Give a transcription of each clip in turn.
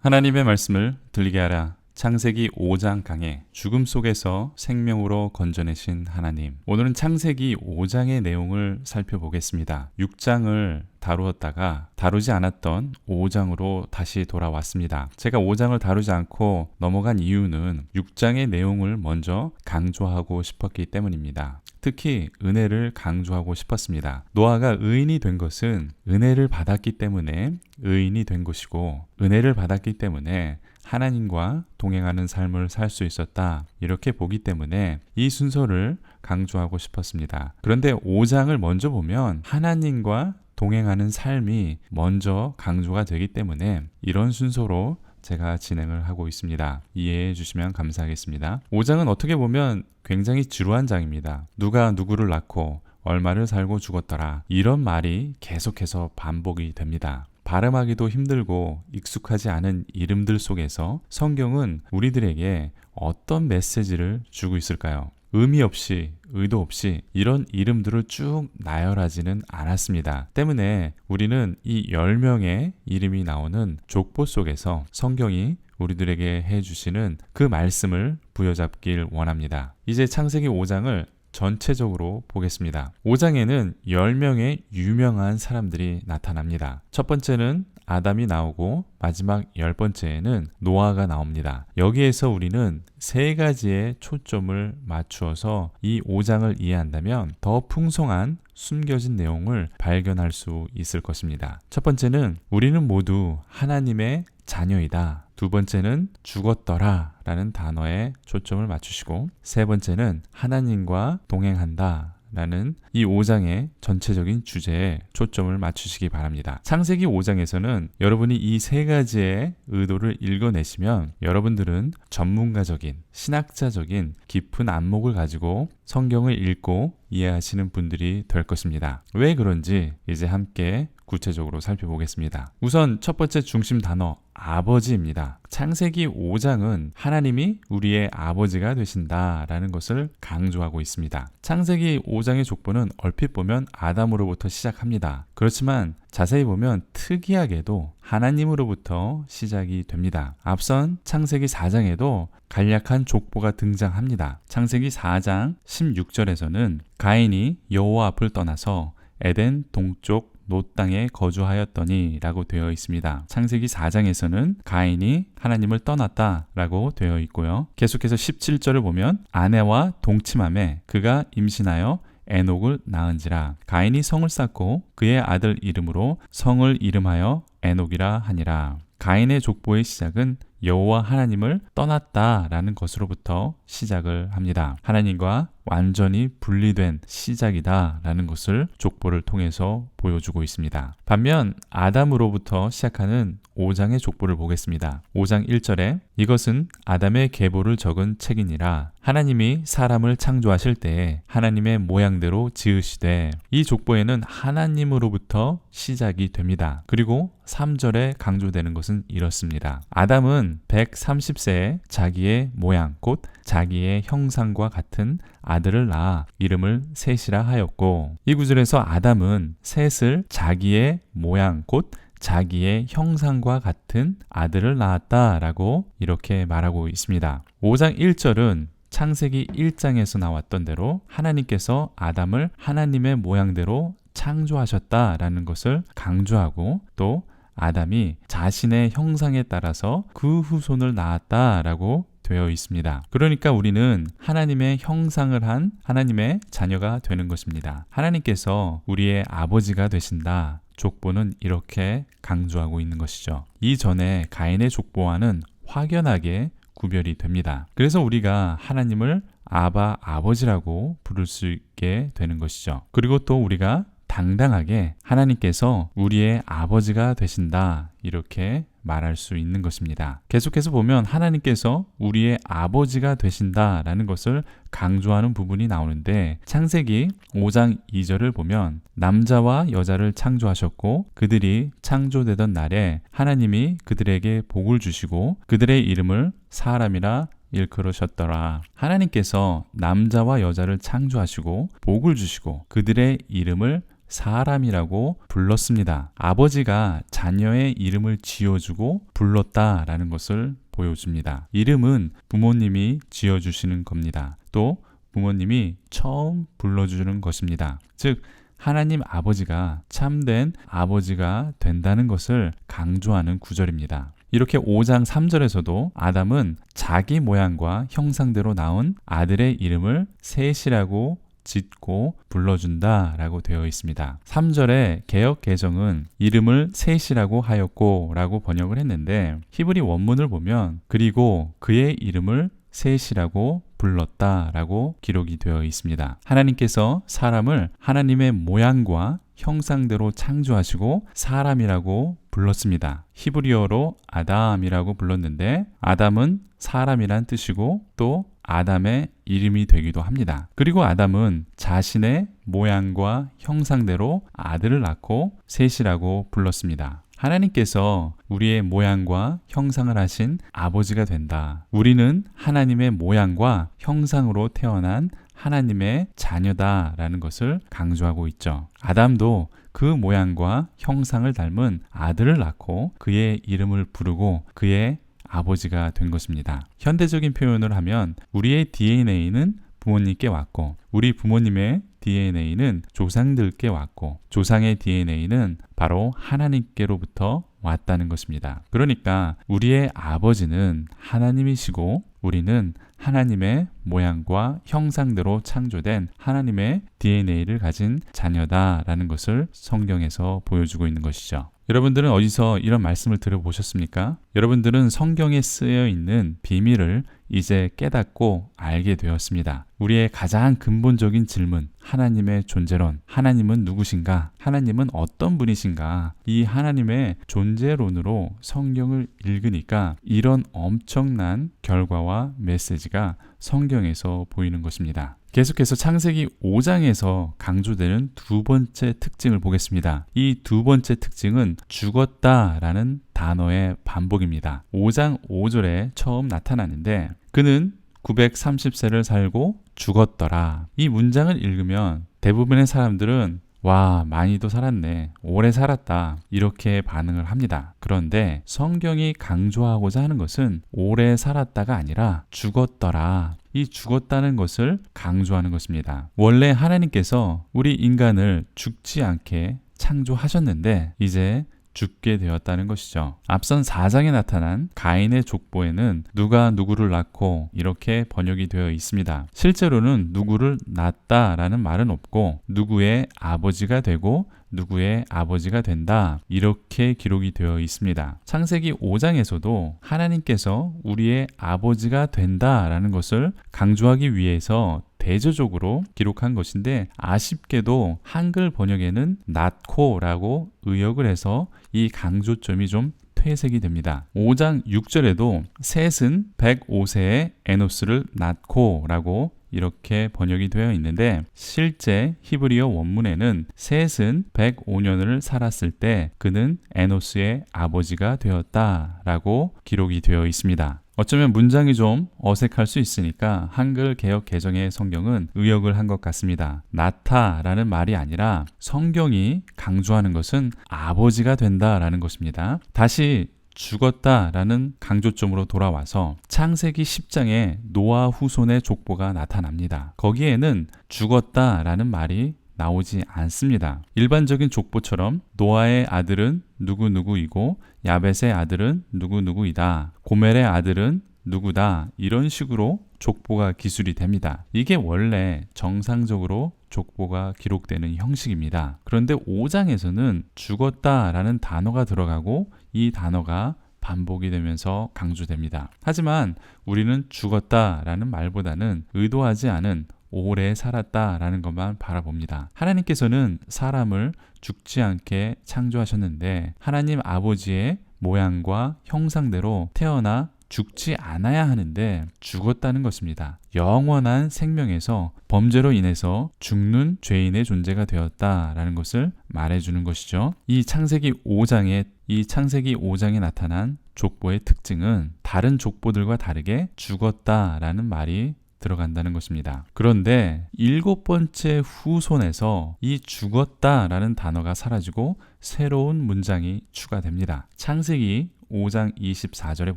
하나님의 말씀을 들리게 하라. 창세기 5장 강해. 죽음 속에서 생명으로 건져내신 하나님. 오늘은 창세기 5장의 내용을 살펴보겠습니다. 6장을 다루었다가 다루지 않았던 5장으로 다시 돌아왔습니다. 제가 5장을 다루지 않고 넘어간 이유는 6장의 내용을 먼저 강조하고 싶었기 때문입니다. 특히 은혜를 강조하고 싶었습니다. 노아가 의인이 된 것은 은혜를 받았기 때문에 의인이 된 것이고, 은혜를 받았기 때문에 하나님과 동행하는 삶을 살 수 있었다, 이렇게 보기 때문에 이 순서를 강조하고 싶었습니다. 그런데 5장을 먼저 보면 하나님과 동행하는 삶이 먼저 강조가 되기 때문에 이런 순서로 제가 진행을 하고 있습니다. 이해해 주시면 감사하겠습니다. 5장은 어떻게 보면 굉장히 지루한 장입니다. 누가 누구를 낳고 얼마를 살고 죽었더라, 이런 말이 계속해서 반복이 됩니다. 발음하기도 힘들고 익숙하지 않은 이름들 속에서 성경은 우리들에게 어떤 메시지를 주고 있을까요? 의미 없이, 의도 없이 이런 이름들을 쭉 나열하지는 않았습니다. 때문에 우리는 이 10명의 이름이 나오는 족보 속에서 성경이 우리들에게 해주시는 그 말씀을 부여잡길 원합니다. 이제 창세기 5장을 전체적으로 보겠습니다. 5장에는 10명의 유명한 사람들이 나타납니다. 첫 번째는 아담이 나오고 마지막 10번째에는 노아가 나옵니다. 여기에서 우리는 세 가지의 초점을 맞추어서 이 5장을 이해한다면 더 풍성한 숨겨진 내용을 발견할 수 있을 것입니다. 첫 번째는 우리는 모두 하나님의 자녀이다. 두 번째는 죽었더라 라는 단어에 초점을 맞추시고, 세 번째는 하나님과 동행한다 라는 이 5장의 전체적인 주제에 초점을 맞추시기 바랍니다. 창세기 5장에서는 여러분이 이 세 가지의 의도를 읽어내시면 여러분들은 전문가적인, 신학자적인 깊은 안목을 가지고 성경을 읽고 이해하시는 분들이 될 것입니다. 왜 그런지 이제 함께 구체적으로 살펴보겠습니다. 우선 첫 번째 중심 단어, 아버지입니다. 창세기 5장은 하나님이 우리의 아버지가 되신다라는 것을 강조하고 있습니다. 창세기 5장의 족보는 얼핏 보면 아담으로부터 시작합니다. 그렇지만 자세히 보면 특이하게도 하나님으로부터 시작이 됩니다. 앞선 창세기 4장에도 간략한 족보가 등장합니다. 창세기 4장 16절에서는 가인이 여호와 앞을 떠나서 에덴 동쪽 놋 땅에 거주하였더니 라고 되어 있습니다. 창세기 4장에서는 가인이 하나님을 떠났다 라고 되어 있고요. 계속해서 17절을 보면 아내와 동침함에 그가 임신하여 에녹을 낳은지라. 가인이 성을 쌓고 그의 아들 이름으로 성을 이름하여 에녹이라 하니라. 가인의 족보의 시작은 여호와 하나님을 떠났다라는 것으로부터 시작을 합니다. 하나님과 완전히 분리된 시작이다라는 것을 족보를 통해서 보여주고 있습니다. 반면 아담으로부터 시작하는 5장의 족보를 보겠습니다. 5장 1절에 이것은 아담의 계보를 적은 책이니라. 하나님이 사람을 창조하실 때에 하나님의 모양대로 지으시되. 이 족보에는 하나님으로부터 시작이 됩니다. 그리고 3절에 강조되는 것은 이렇습니다. 아담은 130세에 자기의 모양 곧 자기의 형상과 같은 아들을 낳아 이름을 셋이라 하였고, 이 구절에서 아담은 셋을 자기의 모양 곧 자기의 형상과 같은 아들을 낳았다라고 이렇게 말하고 있습니다. 5장 1절은 창세기 1장에서 나왔던 대로 하나님께서 아담을 하나님의 모양대로 창조하셨다라는 것을 강조하고, 또 아담이 자신의 형상에 따라서 그 후손을 낳았다라고 되어 있습니다. 그러니까 우리는 하나님의 형상을 한 하나님의 자녀가 되는 것입니다. 하나님께서 우리의 아버지가 되신다. 족보는 이렇게 강조하고 있는 것이죠. 이전에 가인의 족보와는 확연하게 구별이 됩니다. 그래서 우리가 하나님을 아바, 아버지라고 부를 수 있게 되는 것이죠. 그리고 또 우리가 당당하게 하나님께서 우리의 아버지가 되신다, 이렇게 말할 수 있는 것입니다. 계속해서 보면 하나님께서 우리의 아버지가 되신다라는 것을 강조하는 부분이 나오는데, 창세기 5장 2절을 보면 남자와 여자를 창조하셨고 그들이 창조되던 날에 하나님이 그들에게 복을 주시고 그들의 이름을 사람이라 일컬으셨더라. 하나님께서 남자와 여자를 창조하시고 복을 주시고 그들의 이름을 사람이라고 불렀습니다. 아버지가 자녀의 이름을 지어주고 불렀다라는 것을 보여줍니다. 이름은 부모님이 지어주시는 겁니다. 또 부모님이 처음 불러주는 것입니다. 즉 하나님 아버지가 참된 아버지가 된다는 것을 강조하는 구절입니다. 이렇게 5장 3절에서도 아담은 자기 모양과 형상대로 나온 아들의 이름을 셋이라고 짓고 불러준다라고 되어 있습니다. 3절의 개역 개정은 이름을 셋이라고 하였고 라고 번역을 했는데 히브리 원문을 보면 그리고 그의 이름을 셋이라고 불렀다라고 기록이 되어 있습니다. 하나님께서 사람을 하나님의 모양과 형상대로 창조하시고 사람이라고 불렀습니다. 히브리어로 아담이라고 불렀는데 아담은 사람이란 뜻이고 또 아담의 이름이 되기도 합니다. 그리고 아담은 자신의 모양과 형상대로 아들을 낳고 셋이라고 불렀습니다. 하나님께서 우리의 모양과 형상을 하신 아버지가 된다. 우리는 하나님의 모양과 형상으로 태어난 하나님의 자녀다라는 것을 강조하고 있죠. 아담도 그 모양과 형상을 닮은 아들을 낳고 그의 이름을 부르고 그의 아버지가 된 것입니다. 현대적인 표현을 하면 우리의 DNA는 부모님께 왔고 우리 부모님의 DNA는 조상들께 왔고 조상의 DNA는 바로 하나님께로부터 왔다는 것입니다. 그러니까 우리의 아버지는 하나님이시고 우리는 하나님의 모양과 형상대로 창조된 하나님의 DNA를 가진 자녀다라는 것을 성경에서 보여주고 있는 것이죠. 여러분들은 어디서 이런 말씀을 들어보셨습니까? 여러분들은 성경에 쓰여 있는 비밀을 이제 깨닫고 알게 되었습니다. 우리의 가장 근본적인 질문, 하나님의 존재론, 하나님은 누구신가? 하나님은 어떤 분이신가? 이 하나님의 존재론으로 성경을 읽으니까 이런 엄청난 결과와 메시지가 성경에서 보이는 것입니다. 계속해서 창세기 5장에서 강조되는 두 번째 특징을 보겠습니다. 이 두 번째 특징은 죽었다라는 단어의 반복입니다. 5장 5절에 처음 나타나는데 그는 930세를 살고 죽었더라. 이 문장을 읽으면 대부분의 사람들은 와, 많이도 살았네. 오래 살았다. 이렇게 반응을 합니다. 그런데 성경이 강조하고자 하는 것은 오래 살았다가 아니라 죽었더라. 이 죽었다는 것을 강조하는 것입니다. 원래 하나님께서 우리 인간을 죽지 않게 창조하셨는데 이제 죽게 되었다는 것이죠. 앞선 4장에 나타난 가인의 족보에는 누가 누구를 낳고 이렇게 번역이 되어 있습니다. 실제로는 누구를 낳았다라는 말은 없고 누구의 아버지가 되고 누구의 아버지가 된다 이렇게 기록이 되어 있습니다. 창세기 5장에서도 하나님께서 우리의 아버지가 된다라는 것을 강조하기 위해서 대조적으로 기록한 것인데 아쉽게도 한글 번역에는 낳고라고 의역을 해서 이 강조점이 좀 퇴색이 됩니다. 5장 6절에도 셋은 105세에 에노스를 낳고라고 이렇게 번역이 되어 있는데 실제 히브리어 원문에는 셋은 105년을 살았을 때 그는 에노스의 아버지가 되었다라고 기록이 되어 있습니다. 어쩌면 문장이 좀 어색할 수 있으니까 한글 개역 개정의 성경은 의역을 한 것 같습니다. 낳다라는 말이 아니라 성경이 강조하는 것은 아버지가 된다라는 것입니다. 다시 죽었다라는 강조점으로 돌아와서 창세기 10장에 노아 후손의 족보가 나타납니다. 거기에는 죽었다라는 말이 나오지 않습니다. 일반적인 족보처럼 노아의 아들은 누구누구이고 야벳의 아들은 누구누구이다. 고멜의 아들은 누구다. 이런 식으로 족보가 기술이 됩니다. 이게 원래 정상적으로 족보가 기록되는 형식입니다. 그런데 5장에서는 죽었다라는 단어가 들어가고 이 단어가 반복이 되면서 강조됩니다. 하지만 우리는 죽었다라는 말보다는 의도하지 않은 오래 살았다라는 것만 바라봅니다. 하나님께서는 사람을 죽지 않게 창조하셨는데 하나님 아버지의 모양과 형상대로 태어나 죽지 않아야 하는데 죽었다는 것입니다. 영원한 생명에서 범죄로 인해서 죽는 죄인의 존재가 되었다라는 것을 말해주는 것이죠. 이 창세기 5장에 나타난 족보의 특징은 다른 족보들과 다르게 죽었다라는 말이 들어간다는 것입니다. 그런데 7번째 후손에서 이 죽었다라는 단어가 사라지고 새로운 문장이 추가됩니다. 창세기 5장 24절에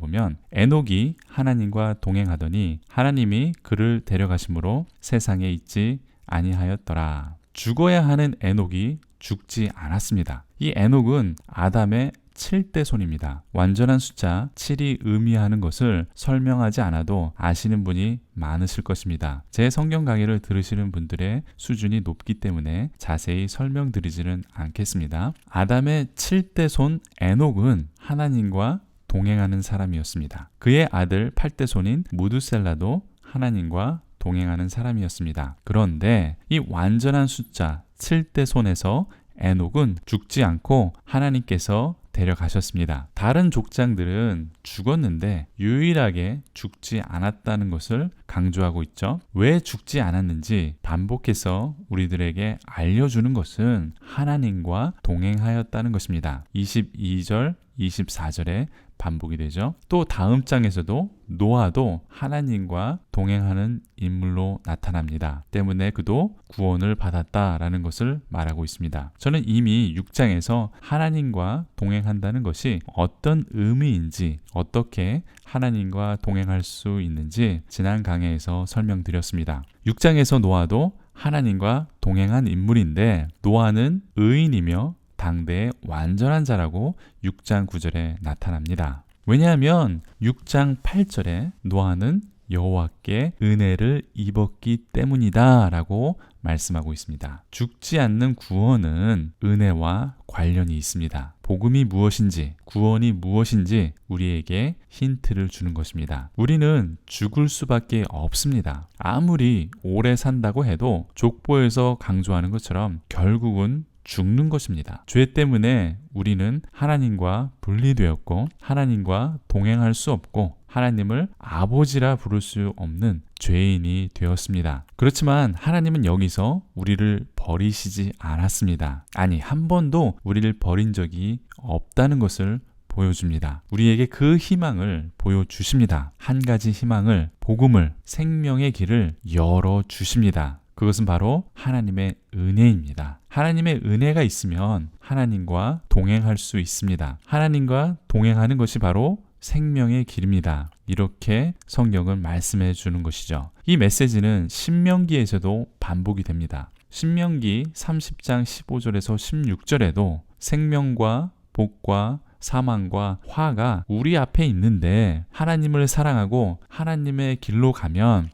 보면 에녹이 하나님과 동행하더니 하나님이 그를 데려가심으로 세상에 있지 아니하였더라. 죽어야 하는 에녹이 죽지 않았습니다. 이 에녹은 아담의 7대 손입니다. 완전한 숫자 7이 의미하는 것을 설명하지 않아도 아시는 분이 많으실 것입니다. 제 성경 강의를 들으시는 분들의 수준이 높기 때문에 자세히 설명드리지는 않겠습니다. 아담의 7대 손 에녹은 하나님과 동행하는 사람이었습니다. 그의 아들 8대 손인 무두셀라도 하나님과 동행하는 사람이었습니다. 그런데 이 완전한 숫자 7대 손에서 에녹은 죽지 않고 하나님께서 데려가셨습니다. 다른 족장들은 죽었는데 유일하게 죽지 않았다는 것을 강조하고 있죠. 왜 죽지 않았는지 반복해서 우리들에게 알려주는 것은 하나님과 동행하였다는 것입니다. 22절, 24절에 반복이 되죠. 또 다음 장에서도 노아도 하나님과 동행하는 인물로 나타납니다. 때문에 그도 구원을 받았다라는 것을 말하고 있습니다. 저는 이미 6장에서 하나님과 동행한다는 것이 어떤 의미인지, 어떻게 하나님과 동행할 수 있는지 지난 강의에서 설명드렸습니다. 6장에서 노아도 하나님과 동행한 인물인데 노아는 의인이며 당대의 완전한 자라고 6장 9절에 나타납니다. 왜냐하면 6장 8절에 노아는 여호와께 은혜를 입었기 때문이다 라고 말씀하고 있습니다. 죽지 않는 구원은 은혜와 관련이 있습니다. 복음이 무엇인지, 구원이 무엇인지 우리에게 힌트를 주는 것입니다. 우리는 죽을 수밖에 없습니다. 아무리 오래 산다고 해도 족보에서 강조하는 것처럼 결국은 죽는 것입니다. 죄 때문에 우리는 하나님과 분리되었고 하나님과 동행할 수 없고 하나님을 아버지라 부를 수 없는 죄인이 되었습니다. 그렇지만 하나님은 여기서 우리를 버리시지 않았습니다. 아니, 한 번도 우리를 버린 적이 없다는 것을 보여줍니다. 우리에게 그 희망을 보여주십니다. 한 가지 희망을, 복음을, 생명의 길을 열어주십니다. 그것은 바로 하나님의 은혜입니다. 하나님의 은혜가 있으면 하나님과 동행할 수 있습니다. 하나님과 동행하는 것이 바로 생명의 길입니다. 이렇게 성경은 말씀해 주는 것이죠. 이 메시지는 신명기에서도 반복이 됩니다. 신명기 30장 15절에서 16절에도 생명과 복과 사망과 화가 우리 앞에 있는데 하나님을 사랑하고 하나님의 길로 가면서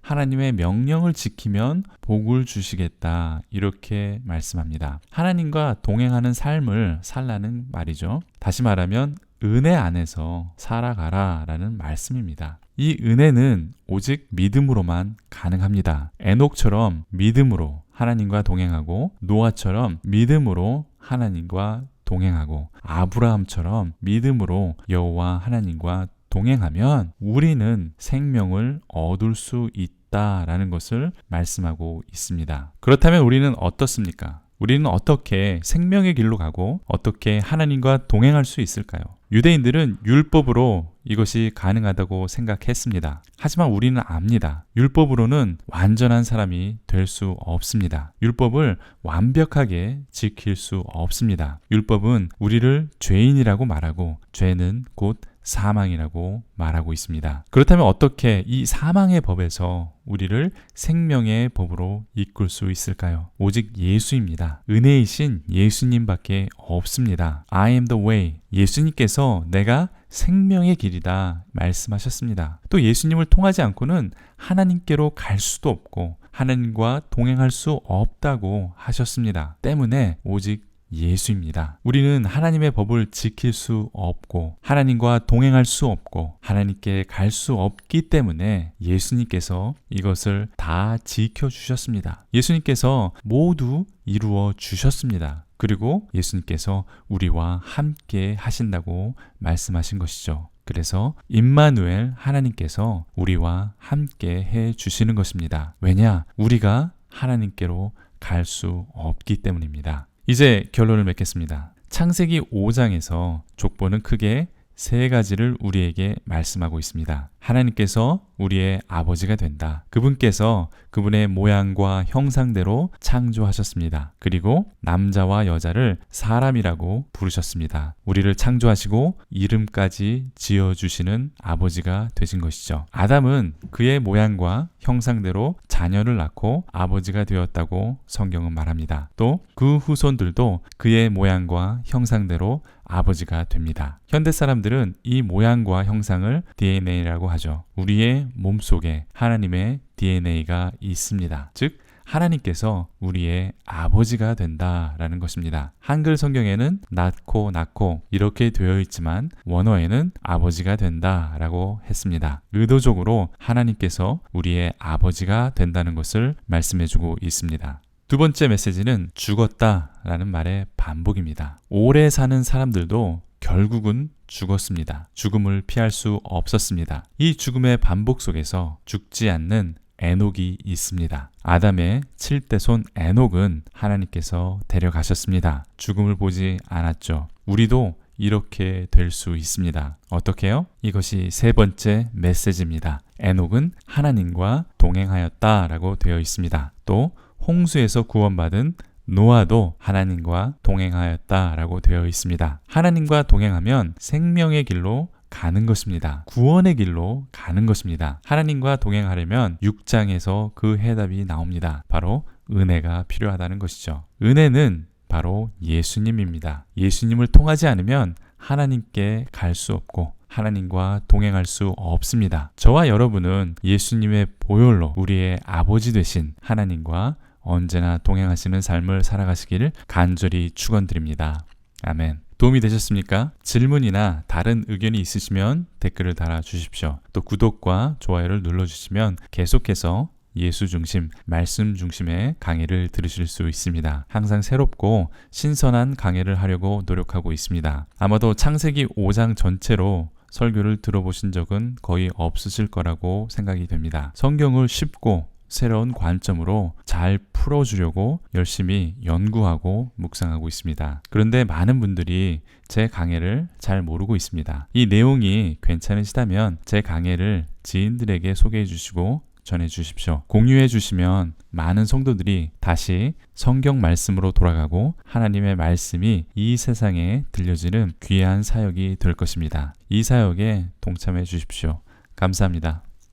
하나님의 명령을 지키면 복을 주시겠다, 이렇게 말씀합니다. 하나님과 동행하는 삶을 살라는 말이죠. 다시 말하면 은혜 안에서 살아가라 라는 말씀입니다. 이 은혜는 오직 믿음으로만 가능합니다. 에녹처럼 믿음으로 하나님과 동행하고 노아처럼 믿음으로 하나님과 동행하고 아브라함처럼 믿음으로 여호와 하나님과 동행하면 우리는 생명을 얻을 수 있다라는 것을 말씀하고 있습니다. 그렇다면 우리는 어떻습니까? 우리는 어떻게 생명의 길로 가고 어떻게 하나님과 동행할 수 있을까요? 유대인들은 율법으로 이것이 가능하다고 생각했습니다. 하지만 우리는 압니다. 율법으로는 완전한 사람이 될 수 없습니다. 율법을 완벽하게 지킬 수 없습니다. 율법은 우리를 죄인이라고 말하고 죄는 곧 사망이라고 말하고 있습니다. 그렇다면 어떻게 이 사망의 법에서 우리를 생명의 법으로 이끌 수 있을까요? 오직 예수입니다. 은혜이신 예수님밖에 없습니다. I am the way. 예수님께서 내가 생명의 길이다 말씀하셨습니다. 또 예수님을 통하지 않고는 하나님께로 갈 수도 없고 하나님과 동행할 수 없다고 하셨습니다. 때문에 오직 예수입니다. 우리는 하나님의 법을 지킬 수 없고 하나님과 동행할 수 없고 하나님께 갈 수 없기 때문에 예수님께서 이것을 다 지켜주셨습니다. 예수님께서 모두 이루어 주셨습니다. 그리고 예수님께서 우리와 함께 하신다고 말씀하신 것이죠. 그래서 임마누엘, 하나님께서 우리와 함께 해 주시는 것입니다. 왜냐? 우리가 하나님께로 갈 수 없기 때문입니다. 이제 결론을 맺겠습니다. 창세기 5장에서 족보는 크게 세 가지를 우리에게 말씀하고 있습니다. 하나님께서 우리의 아버지가 된다. 그분께서 그분의 모양과 형상대로 창조하셨습니다. 그리고 남자와 여자를 사람이라고 부르셨습니다. 우리를 창조하시고 이름까지 지어주시는 아버지가 되신 것이죠. 아담은 그의 모양과 형상대로 자녀를 낳고 아버지가 되었다고 성경은 말합니다. 또 그 후손들도 그의 모양과 형상대로 아버지가 됩니다. 현대 사람들은 이 모양과 형상을 DNA라고 하죠. 우리의 몸속에 하나님의 DNA가 있습니다. 즉 하나님께서 우리의 아버지가 된다라는 것입니다. 한글 성경에는 낳고 이렇게 되어 있지만 원어에는 아버지가 된다라고 했습니다. 의도적으로 하나님께서 우리의 아버지가 된다는 것을 말씀해주고 있습니다. 두 번째 메시지는 죽었다라는 말의 반복입니다. 오래 사는 사람들도 결국은 죽었습니다. 죽음을 피할 수 없었습니다. 이 죽음의 반복 속에서 죽지 않는 에녹이 있습니다. 아담의 7대손 에녹은 하나님께서 데려가셨습니다. 죽음을 보지 않았죠. 우리도 이렇게 될 수 있습니다. 어떻게요? 이것이 세 번째 메시지입니다. 에녹은 하나님과 동행하였다라고 되어 있습니다. 또 홍수에서 구원받은 노아도 하나님과 동행하였다라고 되어 있습니다. 하나님과 동행하면 생명의 길로 가는 것입니다. 구원의 길로 가는 것입니다. 하나님과 동행하려면 6장에서 그 해답이 나옵니다. 바로 은혜가 필요하다는 것이죠. 은혜는 바로 예수님입니다. 예수님을 통하지 않으면 하나님께 갈 수 없고 하나님과 동행할 수 없습니다. 저와 여러분은 예수님의 보혈로 우리의 아버지 되신 하나님과 언제나 동행하시는 삶을 살아가시기를 간절히 축원드립니다. 아멘. 도움이 되셨습니까? 질문이나 다른 의견이 있으시면 댓글을 달아주십시오. 또 구독과 좋아요를 눌러주시면 계속해서 예수 중심, 말씀 중심의 강의를 들으실 수 있습니다. 항상 새롭고 신선한 강의를 하려고 노력하고 있습니다. 아마도 창세기 5장 전체로 설교를 들어보신 적은 거의 없으실 거라고 생각이 됩니다. 성경을 쉽고 새로운 관점으로 잘 풀어주려고 열심히 연구하고 묵상하고 있습니다. 그런데 많은 분들이 제 강의를 잘 모르고 있습니다. 이 내용이 괜찮으시다면 제 강의를 지인들에게 소개해 주시고 전해 주십시오. 공유해 주시면 많은 성도들이 다시 성경 말씀으로 돌아가고 하나님의 말씀이 이 세상에 들려지는 귀한 사역이 될 것입니다. 이 사역에 동참해 주십시오. 감사합니다.